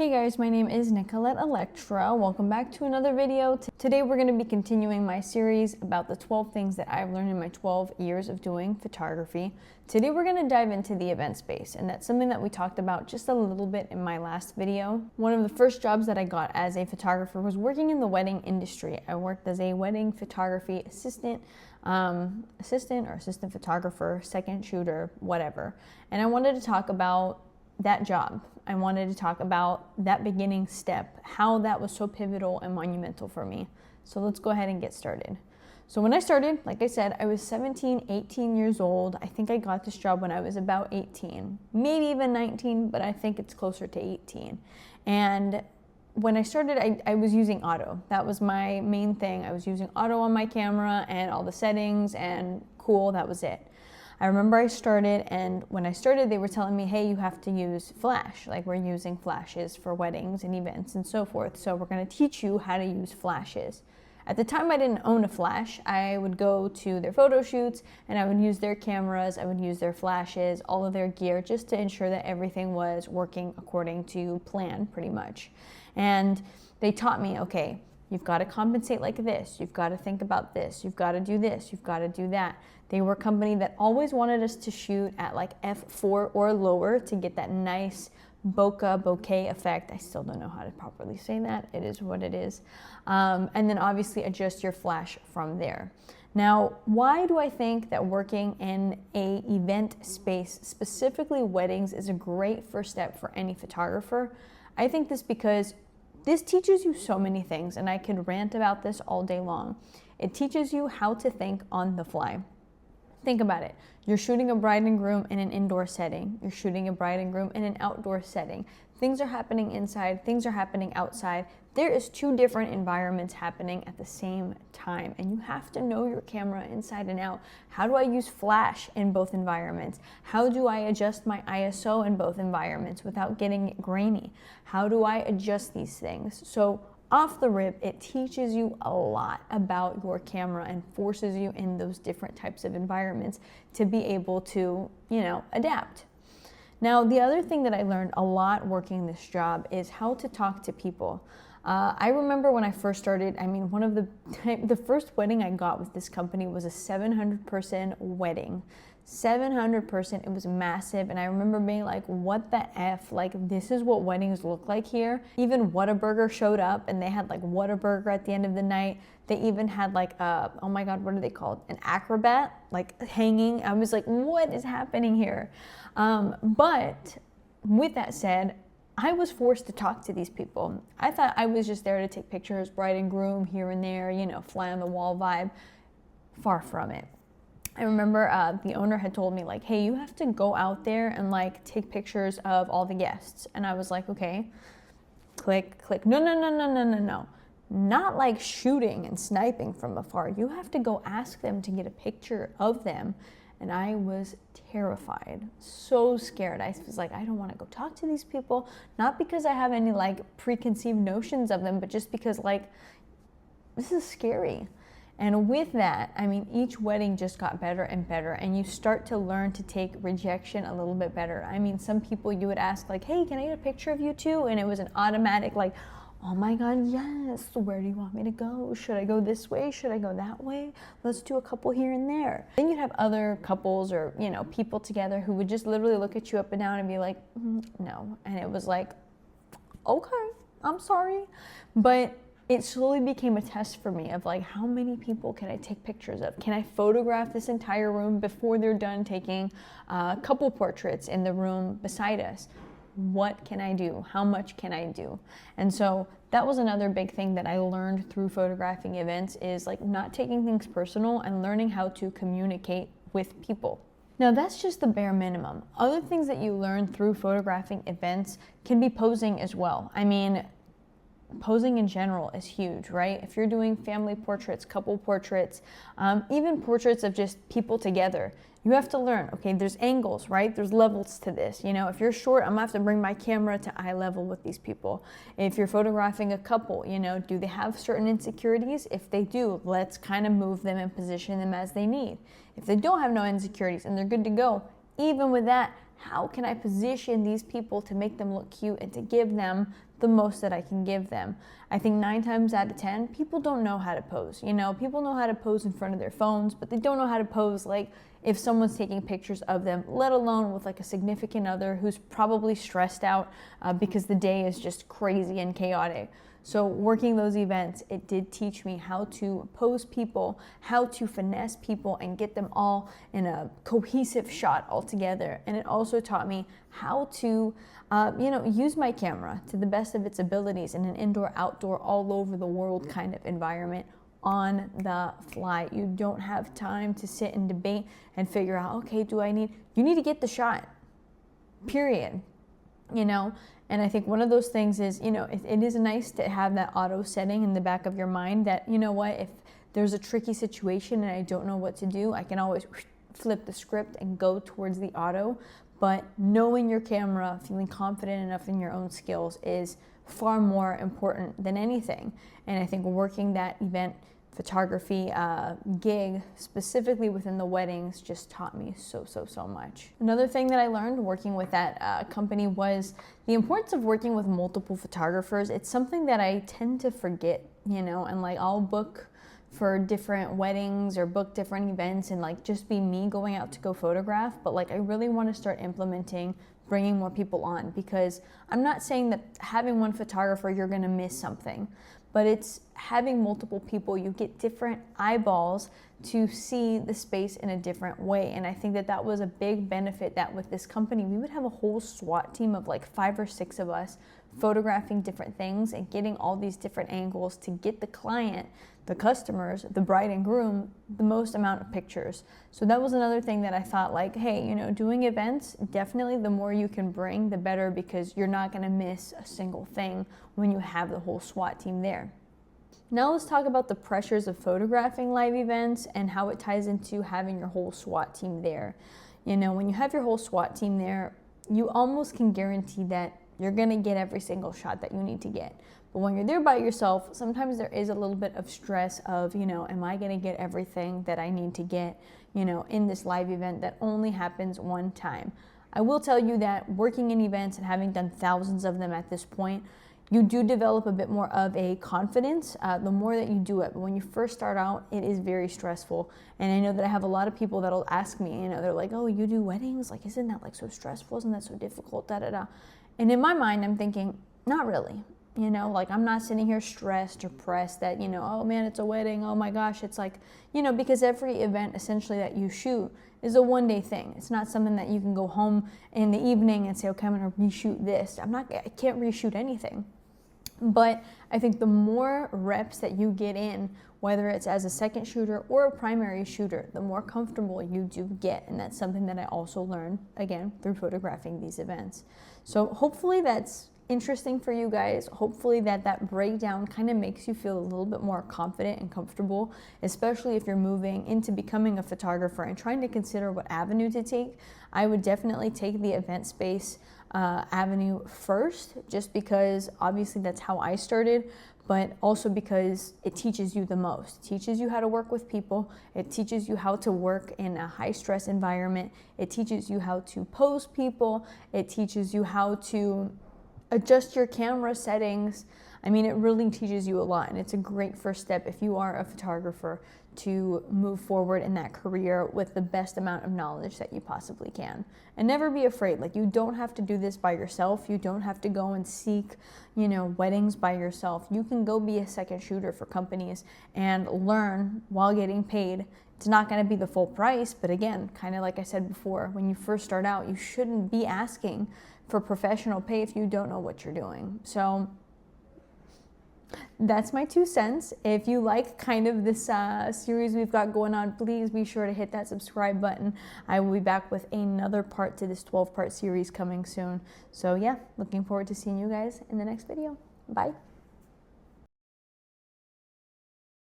Hey guys, my name is Nicolette Electra. Welcome back to another video. Today we're going to be continuing my series about the 12 things that I've learned in my 12 years of doing photography. Today we're going to dive into the event space, and that's something that we talked about just a little bit in my last video. One of the first jobs that I got as a photographer was working in the wedding industry. I worked as a wedding photography assistant photographer, second shooter, whatever. And I wanted to talk about that job. I wanted to talk about that beginning step, how that was so pivotal and monumental for me. So let's go ahead and get started. So when I started, like I said, I was 17, 18 years old. I think I got this job when I was about 18, maybe even 19, but I think it's closer to 18. And when I started, I was using auto. That was my main thing. I was using auto on my camera and all the settings, and cool, that was it. I remember I started, and when I started, they were telling me, hey, you have to use flash. Like, we're using flashes for weddings and events and so forth. So we're going to teach you how to use flashes. At the time, I didn't own a flash. I would go to their photo shoots and I would use their cameras, I would use their flashes, all of their gear, just to ensure that everything was working according to plan, pretty much. And they taught me, okay, you've got to compensate like this. You've got to think about this. You've got to do this. You've got to do that. They were a company that always wanted us to shoot at like f4 or lower to get that nice bokeh effect. I still don't know how to properly say that. It is what it is. And then obviously adjust your flash from there. Now, why do I think that working in an event space, specifically weddings, is a great first step for any photographer? I think this because this teaches you so many things, and I could rant about this all day long. It teaches you how to think on the fly. Think about it. You're shooting a bride and groom in an indoor setting. You're shooting a bride and groom in an outdoor setting. Things are happening inside, things are happening outside. There is two different environments happening at the same time, and you have to know your camera inside and out. How do I use flash in both environments? How do I adjust my ISO in both environments without getting it grainy? How do I adjust these things? So off the rip, it teaches you a lot about your camera and forces you in those different types of environments to be able to, adapt. Now, the other thing that I learned a lot working this job is how to talk to people. I remember when I first started, one of the first wedding I got with this company was a 700-person wedding. 700-person, it was massive, and I remember being like, what the F, like, this is what weddings look like here. Even Whataburger showed up, and they had like Whataburger at the end of the night. They even had like oh my god, what are they called? An acrobat, like hanging. I was like, what is happening here? But with that said, I was forced to talk to these people. I thought I was just there to take pictures, bride and groom here and there, fly on the wall vibe. Far from it. I remember the owner had told me, like, hey, you have to go out there and like take pictures of all the guests. And I was like, okay, click. No. Not like shooting and sniping from afar. You have to go ask them to get a picture of them. And I was terrified, so scared. I was like, I don't want to go talk to these people. Not because I have any like preconceived notions of them, but just because like, this is scary. And with that, each wedding just got better and better, and you start to learn to take rejection a little bit better. Some people you would ask like, hey, can I get a picture of you too? And it was an automatic like, oh my god, yes, where do you want me to go? Should I go this way? Should I go that way? Let's do a couple here and there. Then you'd have other couples or, people together who would just literally look at you up and down and be like, no. And it was like, okay, I'm sorry. But it slowly became a test for me of like, how many people can I take pictures of? Can I photograph this entire room before they're done taking couple portraits in the room beside us? What can I do? How much can I do? And so that was another big thing that I learned through photographing events, is like not taking things personal and learning how to communicate with people. Now that's just the bare minimum. Other things that you learn through photographing events can be posing as well. Posing in general is huge, right? If you're doing family portraits, couple portraits, even portraits of just people together, you have to learn, okay, there's angles, right? There's levels to this. If you're short, I'm gonna have to bring my camera to eye level with these people. If you're photographing a couple, do they have certain insecurities? If they do, let's kind of move them and position them as they need. If they don't have no insecurities and they're good to go, even with that, how can I position these people to make them look cute and to give them the most that I can give them. I think 9 times out of 10, people don't know how to pose. You know, people know how to pose in front of their phones, but they don't know how to pose like if someone's taking pictures of them, let alone with like a significant other who's probably stressed out because the day is just crazy and chaotic. So working those events, it did teach me how to pose people, how to finesse people and get them all in a cohesive shot all together. And it also taught me how to, use my camera to the best of its abilities in an indoor, outdoor, all over the world kind of environment on the fly. You don't have time to sit and debate and figure out, okay, you need to get the shot, period, And I think one of those things is, it is nice to have that auto setting in the back of your mind that, if there's a tricky situation and I don't know what to do, I can always flip the script and go towards the auto. But knowing your camera, feeling confident enough in your own skills is far more important than anything. And I think working that event photography gig specifically within the weddings just taught me so much. Another thing that I learned working with that company was the importance of working with multiple photographers. It's something that I tend to forget, and like I'll book for different weddings or book different events and like just be me going out to go photograph, but like I really want to start implementing bringing more people on, because I'm not saying that having one photographer you're going to miss something, but it's having multiple people, you get different eyeballs to see the space in a different way. And I think that that was a big benefit, that with this company we would have a whole SWAT team of like 5 or 6 of us photographing different things and getting all these different angles to get the client, the customers, the bride and groom, the most amount of pictures. So that was another thing that I thought like, hey, doing events, definitely the more you can bring, the better, because you're not going to miss a single thing when you have the whole SWAT team there. Now let's talk about the pressures of photographing live events and how it ties into having your whole SWAT team there. When you have your whole SWAT team there, you almost can guarantee that you're going to get every single shot that you need to get. But when you're there by yourself, sometimes there is a little bit of stress of, am I going to get everything that I need to get, in this live event that only happens one time. I will tell you that working in events and having done thousands of them at this point, you do develop a bit more of a confidence the more that you do it. But when you first start out, it is very stressful. And I know that I have a lot of people that'll ask me, they're like, oh, you do weddings? Like, isn't that like so stressful? Isn't that so difficult? Da, da, da. And in my mind, I'm thinking, not really. Like I'm not sitting here stressed or pressed that, oh man, it's a wedding. Oh my gosh. It's like, because every event essentially that you shoot is a one-day thing. It's not something that you can go home in the evening and say, okay, I'm going to reshoot this. I can't reshoot anything. But I think the more reps that you get in, whether it's as a second shooter or a primary shooter, the more comfortable you do get. And that's something that I also learned, again, through photographing these events. So hopefully that's interesting for you guys. Hopefully that breakdown kind of makes you feel a little bit more confident and comfortable, especially if you're moving into becoming a photographer and trying to consider what avenue to take. I would definitely take the event space avenue first, just because obviously that's how I started, but also because it teaches you the most. It teaches you how to work with people. It teaches you how to work in a high stress environment. It teaches you how to pose people. It teaches you how to adjust your camera settings. I mean, it really teaches you a lot, and it's a great first step if you are a photographer to move forward in that career with the best amount of knowledge that you possibly can. And never be afraid. Like, you don't have to do this by yourself. You don't have to go and seek, weddings by yourself. You can go be a second shooter for companies and learn while getting paid. It's not going to be the full price, but again, kind of like I said before, when you first start out, you shouldn't be asking for professional pay if you don't know what you're doing. So that's my 2 cents. If you like kind of this series we've got going on, please be sure to hit that subscribe button. I will be back with another part to this 12-part series coming soon. So yeah, looking forward to seeing you guys in the next video. Bye.